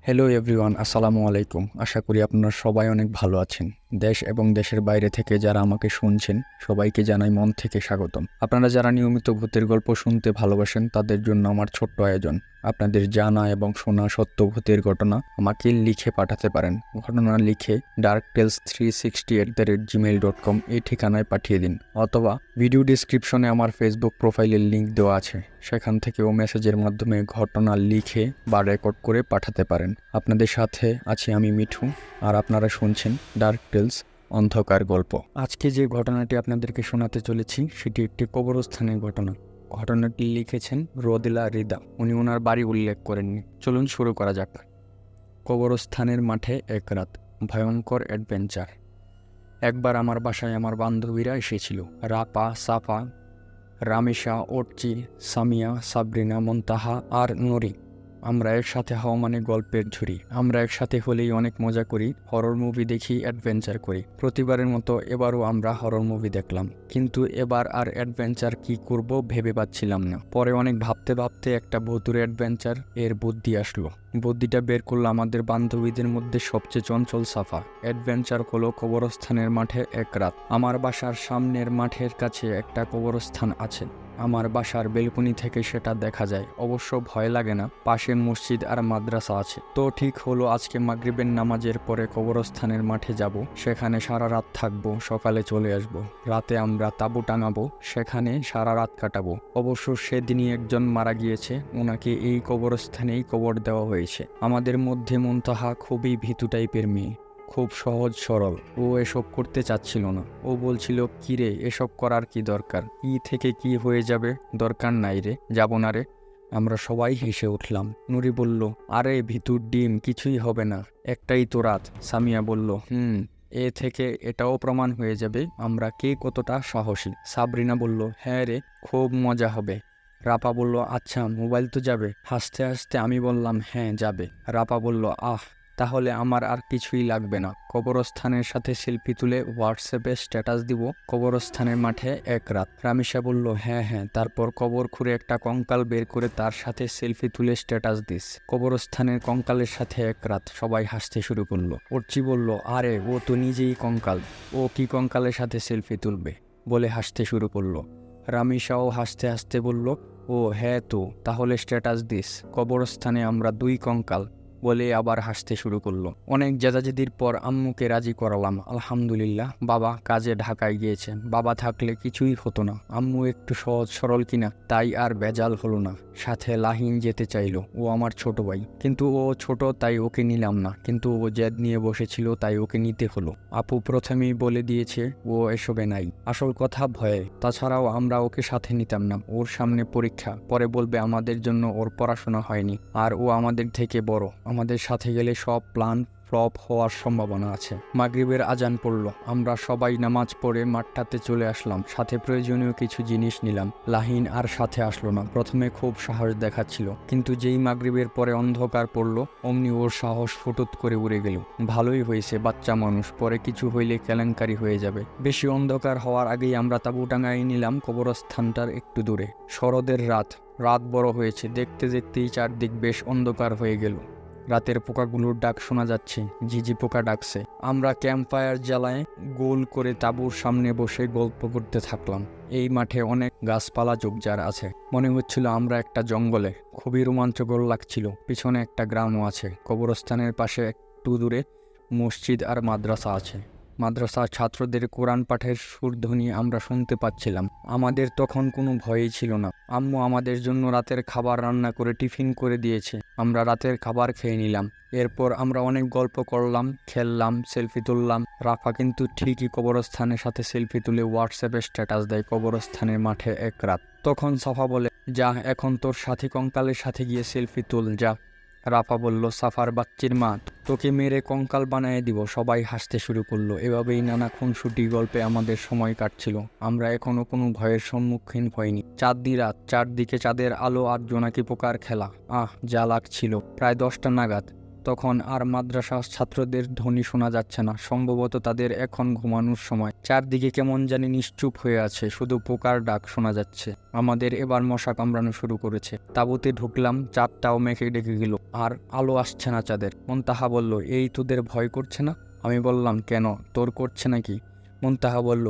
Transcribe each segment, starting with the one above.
Hello everyone, আসসালামু আলাইকুম। আশা করি আপনারা সবাই অনেক ভালো আছেন। দেশ এবং দেশের বাইরে থেকে যারা আমাকে শুনছেন সবাইকে জানাই মন থেকে স্বাগতম। আপনারা যারা নিয়মিত ভূতের গল্প শুনতে ভালোবাসেন তাদের জন্য আমার ছোট্ট আয়োজন। আপনাদের জানা এবং শোনা সত্য ভূতের ঘটনা আমাকে লিখে পাঠাতে পারেন। ঘটনা লিখে darktales360@gmail.com এই ঠিকানায় পাঠিয়ে দিন, অথবা ভিডিও ডিসক্রিপশনে আমার ফেসবুক প্রোফাইলের লিঙ্ক দেওয়া আছে, সেখান থেকেও মেসেজের মাধ্যমে ঘটনা লিখে বা রেকর্ড করে পাঠাতে পারেন। আপনাদের সাথে আছি আমি মিঠু, আর আপনারা শুনছেন ডার্ক টেলস অন্ধকার গল্প। আজকে যে ঘটনাটি আপনাদেরকে শোনাতে চলেছি সেটি একটি কবরস্থানের ঘটনা। ঘটনাটি লিখেছেন রোদেলা রিদা। উনি ওনার বাড়ি উল্লেখ করেননি। চলুন শুরু করা যাক। কবরস্থানের মাঠে এক রাত, ভয়ঙ্কর অ্যাডভেঞ্চার। একবার আমার বাসায় আমার বান্ধবীরা এসেছিল। রাপা, সাফা, রামেশা, অর্চি, সামিয়া, সাবরিনা, মন্তাহা আর নরি। আমরা একসাথে হওয়া মানে গল্পের ঝুড়ি। আমরা একসাথে হলেই অনেক মজা করি, হরর মুভি দেখি, অ্যাডভেঞ্চার করি। প্রতিবারের মতো এবারও আমরা হরর মুভি দেখলাম, কিন্তু এবার আর অ্যাডভেঞ্চার কি করব ভেবে পাচ্ছিলাম না। পরে অনেক ভাবতে ভাবতে একটা ভুতুড়ে অ্যাডভেঞ্চার এর বুদ্ধি আসলো। বুদ্ধিটা বের করলো আমাদের বান্ধবীদের মধ্যে সবচেয়ে চঞ্চল সাফা। অ্যাডভেঞ্চার হলো কবরস্থানের মাঠে এক রাত। আমার বাসার সামনের মাঠের কাছে একটা কবরস্থান আছে। আমার বাসার বেলকনি থেকে সেটা দেখা যায়। অবশ্য ভয় লাগে না, পাশে মসজিদ আর মাদ্রাসা আছে। তো ঠিক হলো আজকে মাগরিবের নামাজের পরে কবরস্থানের মাঠে যাব। সেখানে সারা রাত থাকবো, সকালে চলে আসব। রাতে আমরা তাঁবু টাঙাবো, সেখানে সারা রাত কাটাবো। অবশ্য সেদিনই একজন মারা গিয়েছে, ওনাকে এই কবরস্থানেই কবর দেওয়া হয়েছে। আমাদের মধ্যে মুনতাহা খুবই ভীতু টাইপের মেয়ে, খুব সহজ সরল। ও এসব করতে চাচ্ছিল না। ও বলছিল, কিরে এসব করার কি দরকার, কি থেকে কি হয়ে যাবে, দরকার নাই রে, যাব না রে। আমরা সবাই হেসে উঠলাম। নুরি বলল, আরে ভিতুর ডিম, কিছুই হবে না, একটাই তো রাত। সামিয়া বলল, এ থেকে এটাও প্রমাণ হয়ে যাবে আমরা কে কতটা সাহসী। সাবরিনা বলল, হ্যাঁ রে, খুব মজা হবে। রাপা বলল, আচ্ছা মোবাইল তো যাবে? হাসতে হাসতে আমি বললাম, হ্যাঁ যাবে। রাপা বলল, তাহলে আমার আর কিছুই লাগবে না। কবরস্থানের সাথে সেলফি তুলে হোয়াটসঅ্যাপে স্ট্যাটাস দিব, কবরস্থানের মাঠে এক রাত। রামিশা বলল, হ্যাঁ হ্যাঁ, তারপর কবর খুঁড়ে একটা কঙ্কাল বের করে তার সাথে সেলফি তুলে স্ট্যাটাস দিস, কবরস্থানের কঙ্কালের সাথে এক রাত। সবাই হাসতে শুরু করলো। অর্চি বলল, আরে ও তো নিজেই কঙ্কাল, ও কি কঙ্কালের সাথে সেলফি তুলবে, বলে হাসতে শুরু করলো। রামিশাও হাসতে হাসতে বলল, ও হ্যাঁ তো, তাহলে স্ট্যাটাস দিস, কবরস্থানে আমরা দুই কঙ্কাল, বলে আবার হাসতে শুরু করলো। অনেক জেদাজেদির পর আম্মুকে রাজি করালাম। আলহামদুলিল্লাহ, বাবা কাজে ঢাকায় গিয়েছেন। বাবা থাকলে কিছুই হতো না। আম্মু একটু সহজ সরল কিনা, তাই আর ভেজাল হলো না। সাথে লাহিন যেতে চাইলো, ও আমার ছোট ভাই, কিন্তু ও ছোট তাই ওকে নিলাম না। কিন্তু ও জেদ নিয়ে বসেছিল তাই ওকে নিতে হলো। আপু প্রথমেই বলে দিয়েছে ও এসবে নাই। আসল কথা ভয়ে। তাছাড়াও আমরা ওকে সাথে নিতাম না। ওর সামনে পরীক্ষা, পরে বলবে আমাদের জন্য ওর পড়াশোনা হয়নি, আর ও আমাদের থেকে বড়। আমাদের সাথে গেলে সব প্ল্যান ফ্লপ হওয়ার সম্ভাবনা আছে। মাগরিবের আজান পড়ল। আমরা সবাই নামাজ পড়ে মাঠটাতে চলে আসলাম। সাথে প্রয়োজনীয় কিছু জিনিস নিলাম। লাহিন আর সাথে আসলো না। প্রথমে খুব সাহস দেখাচ্ছিল, কিন্তু যেই মাগরিবের পরে অন্ধকার পড়ল অমনি ওর সাহস ফুটুত করে উড়ে গেল। ভালোই হয়েছে, বাচ্চা মানুষ, পরে কিছু হইলে কেলেঙ্কারি হয়ে যাবে। বেশি অন্ধকার হওয়ার আগেই আমরা তাঁবু টাঙাই নিলাম কবরস্থানটার একটু দূরে। শরদের রাত, রাত বড় হয়েছে। দেখতে দেখতেই চারদিক বেশ অন্ধকার হয়ে গেল। রাতের পোকাগুলোর ডাক শোনা যাচ্ছে, ঝিঝি পোকা ডাকছে। আমরা ক্যাম্পফায়ার জ্বালায় গোল করে তাঁবুর সামনে বসে গল্প করতে থাকলাম। এই মাঠে অনেক গাছপালা ঝোপঝাড় আছে, মনে হচ্ছিল আমরা একটা জঙ্গলে। খুবই রোমাঞ্চকর লাগছিল। পিছনে একটা গ্রামও আছে। কবরস্থানের পাশে একটু দূরে মসজিদ আর মাদ্রাসা আছে। মাদ্রাসার ছাত্রদের কোরআন পাঠের সুরধ্বনি আমরা শুনতে পাচ্ছিলাম। আমাদের তখন কোনো ভয়ই ছিল না। আম্মু আমাদের জন্য রাতের খাবার রান্না করে টিফিন করে দিয়েছে। আমরা রাতের খাবার খেয়ে নিলাম। এরপর আমরা অনেক গল্প করলাম, খেললাম, সেলফি তুললাম। রাফা কিন্তু ঠিকই কবরস্থানের সাথে সেলফি তুলে হোয়াটসঅ্যাপে স্ট্যাটাস দেয়, কবরস্থানের মাঠে এক রাত। তখন সাফা বলে, যা এখন তোর সাথী কঙ্কালের সাথে গিয়ে সেলফি তুল যা। রাফা বলল, সাফার বাচ্চির মা, তোকে মেরে কঙ্কাল বানিয়ে দিব। সবাই হাসতে শুরু করলো। এভাবেই নানা খুনসুটি গল্পে আমাদের সময় কাটছিল। আমরা এখনো কোনো ভয়ের সম্মুখীন হইনি। চাঁদনি রাত, চারদিকে চাঁদের আলো আর জোনাকি পোকার খেলা। যা লাগছিল। প্রায় 10টা নাগাদ তখন আর মাদ্রাসা ছাত্রদের ধ্বনি শোনা যাচ্ছে না, সম্ভবত তাদের এখন ঘুমানোর সময়। চারদিকে কেমন জানি নিশ্চুপ হয়ে আছে, শুধু পোকার ডাক শোনা যাচ্ছে। আমাদের এবার মশা কামড়ানো শুরু করেছে। তাঁবুতে ঢুকলাম, চাঁদটাও মেঘে ডেকে গেল, আর আলো আসছে না চাঁদের। মুনতাহা বলল, এই তোদের ভয় করছে না? আমি বললাম, কেন, তোর করছে নাকি? মুনতাহা বলল,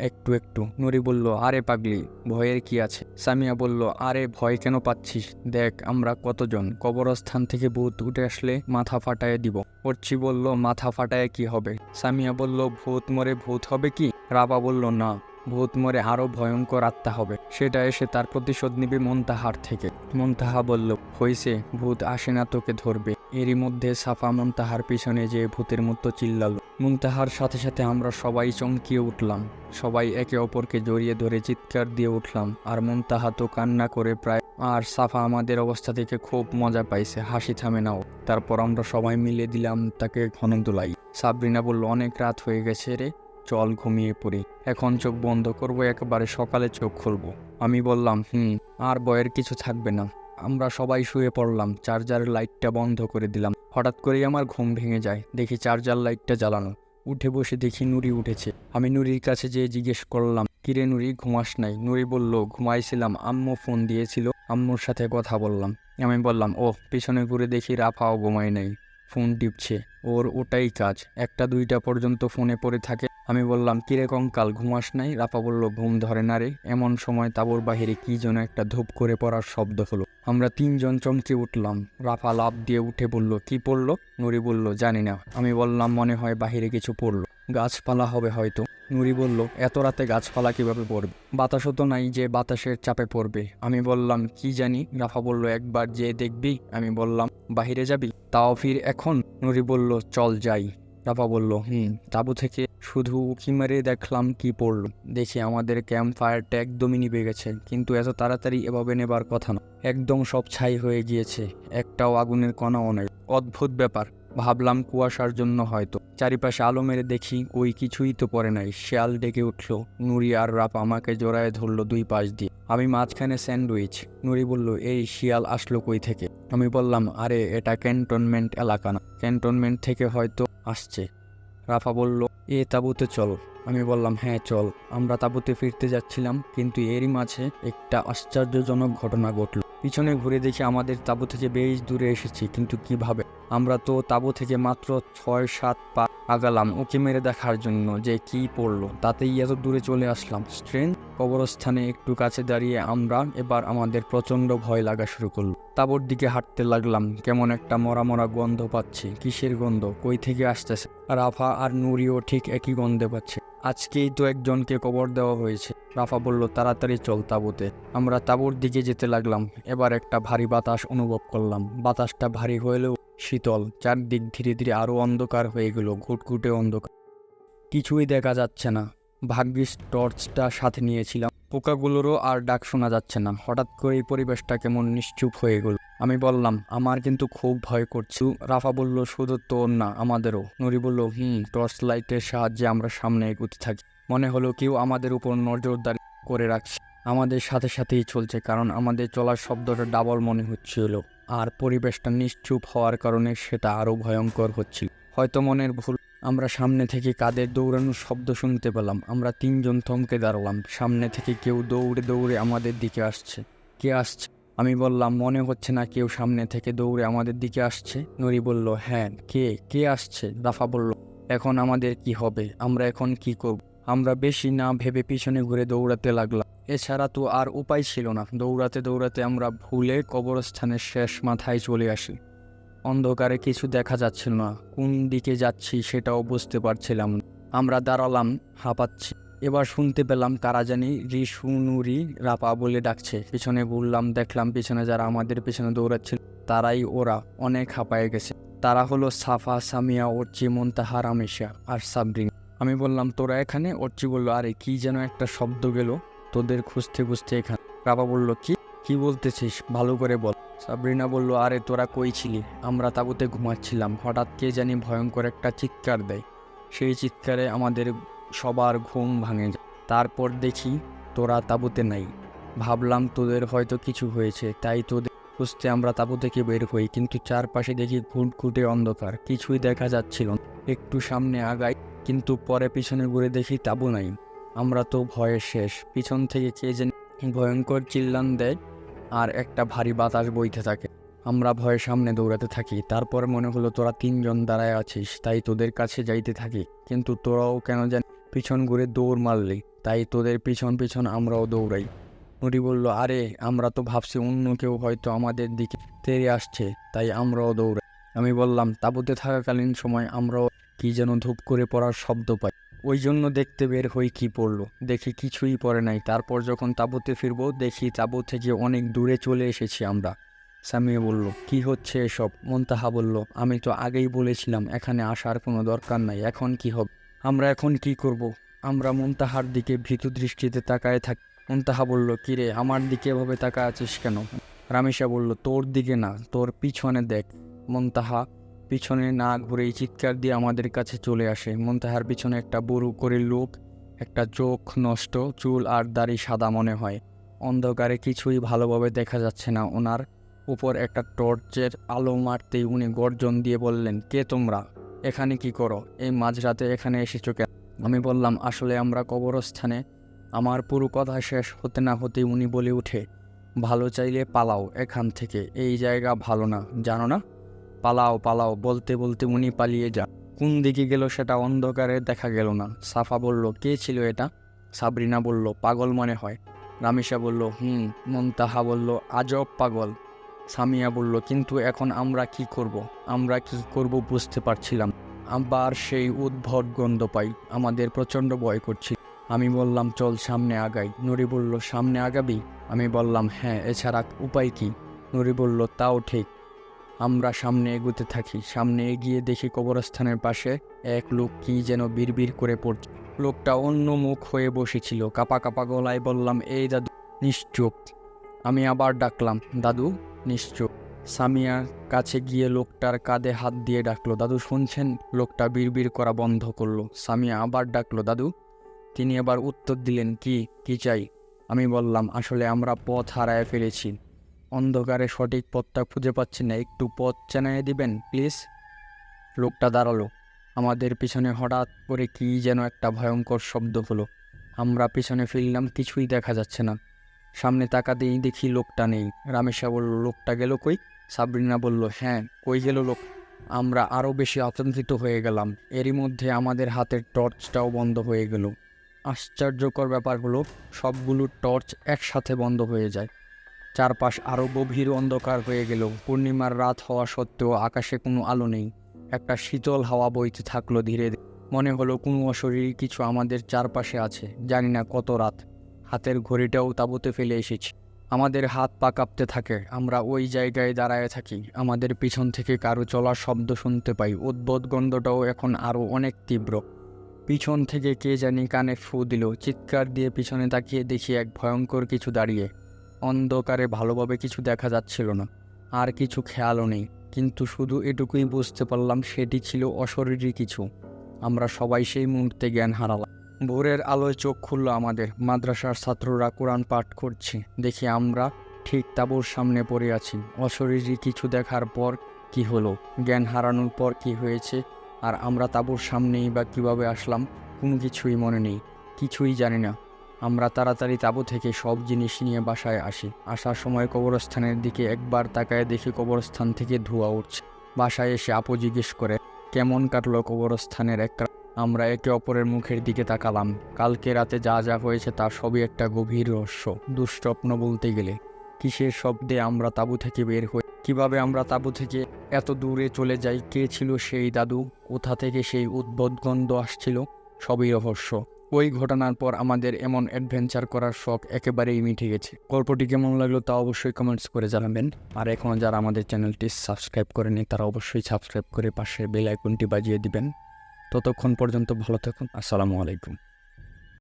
একটু একটু। নুরি বলল, আরে পাগলি, ভয়ের কি আছে? সামিয়া বলল, আরে ভয় কেন পাচ্ছিস? দেখ আমরা কতজন, কবরস্থান থেকে ভূত উঠে আসলে মাথা ফাটায় দিব। অর্চি বলল, মাথা ফাটায় কি হবে? সামিয়া বলল, ভূত মরে ভূত হবে কি? রাবা বলল, না, ভূত মরে আরো ভয়ঙ্কর আত্মা হবে, সেটা এসে তার প্রতিশোধ নিবে মুনতাহার থেকে। মুনতাহা বলল, হইছে, ভূত আসে না তোকে ধরবে। এরই মধ্যে সাফা মুনতাহার পিছনে যে ভূতের মতো চিল্লালো। মুনতাহার সাথে সাথে আমরা সবাই চমকিয়ে উঠলাম, সবাই একে অপরকে জড়িয়ে ধরে চিৎকার দিয়ে উঠলাম। আর মুনতাহা তো কান্না করে প্রায়। আর সাফা আমাদের অবস্থা থেকে খুব মজা পাইছে, হাসি থামে নাও। তারপর আমরা সবাই মিলে দিলাম তাকে ঘন দোলাই। সাবরিনা বলল, অনেক রাত হয়ে গেছে রে, চল ঘুমিয়ে পড়ি। এখন চোখ বন্ধ করবো, একেবারে সকালে চোখ খুলবো। আমি বললাম, আর ভয়ের কিছু থাকবে না। আমরা সবাই শুয়ে পড়লাম, চার্জার লাইটটা বন্ধ করে দিলাম। হঠাৎ করেই আমার ঘুম ভেঙে যায়, দেখি চার্জার লাইটটা জ্বালানো। উঠে বসে দেখি নুরি উঠেছে। আমি নুরির কাছে যেয়ে জিজ্ঞেস করলাম, কিরে নুরি, ঘুমাস নাই? নুরি বলল, ঘুমাইছিলাম, আম্মু ফোন দিয়েছিল, আম্মুর সাথে কথা বললাম। আমি বললাম, ও, পিছনে ঘুরে দেখি রাফাও ঘুমায় নাই, ফোন টিপছে, ওর ওটাই কাজ, 1টা 2টা পর্যন্ত ফোনে পড়ে থাকে। আমি বললাম, কিরে কঙ্কাল, ঘুমাস নাই? রাফা বলল, ঘুম ধরে না রে। এমন সময় তাঁবুর বাহিরে কি যেন একটা ধূপ করে পড়ার শব্দ হলো। আমরা 3জন চমকে উঠলাম। রাফা লাফ দিয়ে উঠে বলল, কি পড়লো? নুরি বলল, জানি না। আমি বললাম, মনে হয় বাহিরে কিছু পড়লো, গাছপালা হবে হয়তো। নুরি বলল, এত রাতে গাছপালা কিভাবে পড়বে? বাতাসও তো নাই যে বাতাসের চাপে পড়বে। আমি বললাম, কি জানি। রাফা বলল, একবার যে দেখবি। আমি বললাম, বাহিরে যাবি? তাও ফির এখন? নুরি বলল, চল যাই। রাফা বলল, তাঁবু থেকে শুধু উঁকি মেরে দেখলাম কি পড়লো। দেখি আমাদের ক্যাম্প ফায়ারটা একদমই নিভে গেছে, কিন্তু এত তাড়াতাড়ি এভাবে নেবার কথা না। একদম সব ছাই হয়ে গিয়েছে, একটাও আগুনের কণাও নেই। অদ্ভুত ব্যাপার। ভাবলাম কুয়াশার জন্য হয়তো। চারিপাশে আলো মেরে দেখি ওই কিছুই তো পড়ে নাই। শেয়াল ডেকে উঠল। নুরি আর রাফা আমাকে জড়ায় ধরলো 2 পাশ দিয়ে। আমি মাঝখানে স্যান্ডউইচ। নুরি বলল, এই শিয়াল আসলো কই থেকে? আমি বললাম, আরে এটা ক্যান্টনমেন্ট এলাকা না, ক্যান্টনমেন্ট থেকে হয়তো আসছে। রাফা বলল, তাঁবুতে চল। আমি বললাম, হ্যাঁ চল। আমরা তাঁবুতে ফিরতে যাচ্ছিলাম, কিন্তু এরই মাঝে একটা আশ্চর্যজনক ঘটনা ঘটল। পিছনে ঘুরে দেখি আমাদের তাঁবু থেকে বেশ দূরে এসেছি, কিন্তু কিভাবে? আমরা তো তাঁবু থেকে মাত্র 6-7 পা আগালাম উঁকি মেরে দেখার জন্য যে কি পড়লো, তাতেই এত দূরে চলে আসলাম। স্ট্রেন। কবরস্থানে একটু কাছে দাঁড়িয়ে আমরা এবার আমাদের প্রচণ্ড ভয় লাগা শুরু করলো। তাঁবুর দিকে হাঁটতে লাগলাম, কেমন একটা মরা মরা গন্ধ পাচ্ছি। কিসের গন্ধ, কই থেকে আসতেছে? রাফা আর নুরিও ঠিক একই গন্ধে পাচ্ছে। আজকেই তো একজনকে কবর দেওয়া হয়েছে। রাফা বলল, তাড়াতাড়ি চল তাঁবুতে। আমরা তাঁবুর দিকে যেতে লাগলাম। এবার একটা ভারী বাতাস অনুভব করলাম। বাতাসটা ভারী হলেও শীতল। চারদিক ধীরে ধীরে আরো অন্ধকার হয়ে গেল, ঘুটঘুটে অন্ধকার, কিছুই দেখা যাচ্ছে না। ভাগ্যিস টর্চটা সাথে নিয়েছিলাম। পোকাগুলোরও আর ডাক শোনা যাচ্ছে না। হঠাৎ করে এই পরিবেশটা কেমন নিশ্চুপ হয়ে গেল। আমি বললাম, আমার কিন্তু খুব ভয় করছে। রাফা বলল, শুধু তোর না, আমাদেরও। নুরি বলল, টর্চ লাইটের সাহায্যে আমরা সামনে এগোতে থাকি। মনে হলো কেউ আমাদের উপর নজরদারি করে রাখছে। আমাদের সাথে সাথেই চলছে, কারণ আমাদের চলার শব্দটা ডাবল মনে হচ্ছিল। আর পরিবেশটা নিশ্চুপ হওয়ার কারণে সেটা আরো ভয়ঙ্কর হচ্ছিল। হয়তো মনের ভুল, আমরা সামনে থেকে কাদের দৌড়ানোর শব্দ শুনতে পেলাম। আমরা 3জন থমকে দাঁড়ালাম। সামনে থেকে কেউ দৌড়ে দৌড়ে আমাদের দিকে আসছে। কে আসছে? আমি বললাম, মনে হচ্ছে না কেউ সামনে থেকে দৌড়ে আমাদের দিকে আসছে। নুরি বলল, হ্যাঁ, কে কে আসছে? রাফা বলল, এখন আমাদের কি হবে? আমরা এখন কি করব? আমরা বেশি না ভেবে পিছনে ঘুরে দৌড়াতে লাগলাম। এছাড়া তো আর উপায় ছিল না। দৌড়াতে দৌড়াতে আমরা ভুলে কবরস্থানের শেষ মাথায় চলে আসি। অন্ধকারে কিছু দেখা যাচ্ছিল না, কোন দিকে যাচ্ছি সেটাও বুঝতে পারছিলাম না। আমরা দাঁড়ালাম, হাঁপাচ্ছি। এবার শুনতে পেলাম কারা জানি রিশু, নুরি, রাপা বলে ডাকছে। পিছনে ঘুরলাম, দেখলাম পিছনে যারা আমাদের পিছনে দৌড়াচ্ছিল তারাই ওরা, অনেক হাঁপায়ে গেছে। তারা হলো সাফা, সামিয়া, অর্চি, মুনতাহা, রামেশা আর সাবরিন। আমি বললাম, তোরা এখানে? অর্চি বলল, আরে কি যেন একটা শব্দ গেল, তোদের খুঁজতে খুঁজতে এখানে। রাপা বলল, কি বলতেছিস, ভালো করে বল। সাবরিনা বলল, আরে তোরা কই ছিলি? আমরা তাঁবুতে ঘুমাচ্ছিলাম, হঠাৎ কে জানি ভয়ঙ্কর একটা চিৎকার দেয়। সেই চিৎকারে আমাদের সবার ঘুম ভাঙে যায়। তারপর দেখি তোরা তাঁবুতে নাই। ভাবলাম তোদের হয়তো কিছু হয়েছে, তাই তোদের খুঁজতে আমরা তাঁবু থেকে বের হই, কিন্তু চারপাশে দেখি ঘুটঘুটে অন্ধকার, কিছুই দেখা যাচ্ছিল না। একটু সামনে আগাই, কিন্তু পরে পিছনে ঘুরে দেখি তাঁবু নাই। আমরা তো ভয়ে শেষ। পিছন থেকে কে যেন ভয়ঙ্কর চিল্লান দেয় আর একটা ভারী বাতাস বইতে থাকে। আমরা ভয়ে সামনে দৌড়াতে থাকি। তারপর মনে হলো তোরা তিনজন দাঁড়ায় আছিস, তাই তোদের কাছে যাইতে থাকি, কিন্তু তোরাও কেন জানি পিছন ঘুরে দৌড় মারলি, তাই তোদের পিছন পিছন আমরাও দৌড়াই। নুরি বলল, আরে আমরা তো ভাবছি অন্য কেউ হয়তো আমাদের দিকে তেড়ে আসছে, তাই আমরাও দৌড়াই। আমি বললাম, তাঁবুতে থাকাকালীন সময় আমরাও কি যেন ধূপ করে পড়ার শব্দ পাই, ওই জন্য দেখতে বের হই কি পড়লো। দেখি কিছুই পড়ে নাই। তারপর যখন তাঁবুতে ফিরবো দেখি তাঁবু থেকে অনেক দূরে চলে এসেছি আমরা। সামিয়া বলল, কি হচ্ছে এসব? মুনতাহা বলল, আমি তো আগেই বলেছিলাম এখানে আসার কোনো দরকার নাই, এখন কি হবে? আমরা এখন কি করব? আমরা মুনতাহার দিকে ভীতু দৃষ্টিতে তাকায় থাকি। মুনতাহা বলল, কিরে আমার দিকে এভাবে তাকায় আছিস কেন? রামিসা বলল, তোর দিকে না, তোর পিছনে দেখ। মুনতাহা পিছনে না ঘুরেই চিৎকার দিয়ে আমাদের কাছে চলে আসে। মুনতাহার পিছনে একটা বুড়ো করে লোক, একটা চোখ নষ্ট, চুল আর দাড়ি সাদা মনে হয়। অন্ধকারে কিছুই ভালোভাবে দেখা যাচ্ছে না। ওনার উপর একটা টর্চের আলো মারতেই উনি গর্জন দিয়ে বললেন, কে তোমরা? এখানে কি করো? এই মাঝরাতে এখানে এসেছো কেন? আমি বললাম, আসলে আমরা কবরস্থানে। আমার পুরো কথা শেষ হতে না হতেই উনি বলে উঠে, ভালো চাইলে পালাও এখান থেকে, এই জায়গা ভালো না, জানো না? পালাও পালাও বলতে বলতে উনি পালিয়ে যান। কোন দিকে গেল সেটা অন্ধকারে দেখা গেল না। সাফা বলল, কে ছিল এটা? সাবরিনা বলল, পাগল মনে হয়। রামিসা বলল, মুনতাহা বলল, আজব পাগল। সামিয়া বলল, কিন্তু এখন আমরা কি করব? আমরা কি করব বুঝতে পারছিলাম। আবার সেই উদ্ভট গন্ধ পাই, আমাদের প্রচণ্ড ভয় করছিল। আমি বললাম, চল সামনে আগাই। নুরি বলল, সামনে আগাবি? আমি বললাম, হ্যাঁ, এছাড়া উপায় কি? নুরি বলল, তাও ঠিক। আমরা সামনে এগুতে থাকি। সামনে এগিয়ে দেখি কবরস্থানের পাশে এক লোক কি যেন বিড়বিড় করে পড়ছে। লোকটা অন্য মুখ হয়ে বসেছিল। কাপা কাপা গলায় বললাম, এই দাদু নিশ্চুপ। আমি আবার ডাকলাম, দাদু নিশ্চুপ। সামিয়ার কাছে গিয়ে লোকটার কাঁধে হাত দিয়ে ডাকলো, দাদু শুনছেন? লোকটা বিড়বিড় করা বন্ধ করলো। সামিয়া আবার ডাকলো, দাদু। তিনি আবার উত্তর দিলেন, কি চাই? আমি বললাম, আসলে আমরা পথ হারায় ফেলেছি, অন্ধকারে সঠিক পথটা খুঁজে পাচ্ছি না, একটু পথ চেনায় দিবেন প্লিজ। লোকটা দাঁড়ালো। আমাদের পিছনে হঠাৎ করে কি যেন একটা ভয়ঙ্কর শব্দ হলো। আমরা পিছনে ফিরলাম, কিছুই দেখা যাচ্ছে না। সামনে তাকাতেই দেখি লোকটা নেই। রামেশা বলল, লোকটা গেল কই? সাবরিনা বলল, হ্যাঁ, কই গেল লোক? আমরা আরও বেশি আতঙ্কিত হয়ে গেলাম। এরই মধ্যে আমাদের হাতের টর্চটাও বন্ধ হয়ে গেল। আশ্চর্যকর ব্যাপার হলো, সবগুলো টর্চ একসাথে বন্ধ হয়ে যায়। চারপাশ আরও গভীর অন্ধকার হয়ে গেল। পূর্ণিমার রাত হওয়া সত্ত্বেও আকাশে কোনো আলো নেই। একটা শীতল হাওয়া বইতে থাকলো ধীরে ধীরে। মনে হলো কোনো অশরীরী কিছু আমাদের চারপাশে আছে। জানি না কত রাত। হাতের ঘড়িটাও তাঁবুতে ফেলে এসেছি। আমাদের হাত পা কাঁপতে থাকে। আমরা ওই জায়গায় দাঁড়ায় থাকি। আমাদের পিছন থেকে কারো চলার শব্দ শুনতে পাই। উদ্ভট গন্ধটাও এখন আরও অনেক তীব্র। পিছন থেকে কে জানি কানে ফু দিল। চিৎকার দিয়ে পিছনে তাকিয়ে দেখি এক ভয়ঙ্কর কিছু দাঁড়িয়ে। অন্ধকারে ভালোভাবে কিছু দেখা যাচ্ছিল না, আর কিছু খেয়ালও নেই, কিন্তু শুধু এটুকুই বুঝতে পারলাম সেটি ছিল অশরীরী কিছু। আমরা সবাই সেই মুহূর্তে জ্ঞান হারালাম। ভোরের আলোয় চোখ খুলল আমাদের। মাদ্রাসার ছাত্ররা কোরআন পাঠ করছে। দেখি আমরা ঠিক তাঁবুর সামনে পড়ে আছি। অশরীরী কিছু দেখার পর কি হলো, জ্ঞান হারানোর পর কি হয়েছে, আর আমরা তাঁবুর সামনেই বা কীভাবে আসলাম, কোনো কিছুই মনে নেই, কিছুই জানি না। আমরা তাড়াতাড়ি তাঁবু থেকে সব জিনিস নিয়ে বাসায় আসি। আসার সময় কবরস্থানের দিকে একবার তাকায় দেখি কবরস্থান থেকে ধোঁয়া উঠছে। বাসায় এসে আপু জিজ্ঞেস করে, কেমন কাটলো কবরস্থানের এক রাত? আমরা একে অপরের মুখের দিকে তাকালাম। কালকে রাতে যা যা হয়েছে তার সবই একটা গভীর রহস্য, দুঃস্বপ্ন বলতে গেলে। কিসের শব্দে আমরা তাঁবু থেকে বের হই, কিভাবে আমরা তাঁবু থেকে এত দূরে চলে যাই, কে ছিল সেই দাদু, কোথা থেকে সেই উদ্ভট গন্ধ আসছিল, সবই রহস্য। ওই ঘটনার পর আমাদের এমন অ্যাডভেঞ্চার করার শখ একেবারেই মিটে গেছে। গল্পটি কেমন লাগলো তা অবশ্যই কমেন্টস করে জানাবেন। আর এখনও যারা আমাদের চ্যানেলটি সাবস্ক্রাইব করেনি তারা অবশ্যই সাবস্ক্রাইব করে পাশে বেল আইকনটি বাজিয়ে দিবেন। ততক্ষণ পর্যন্ত ভালো থাকুন। আসসালামু আলাইকুম।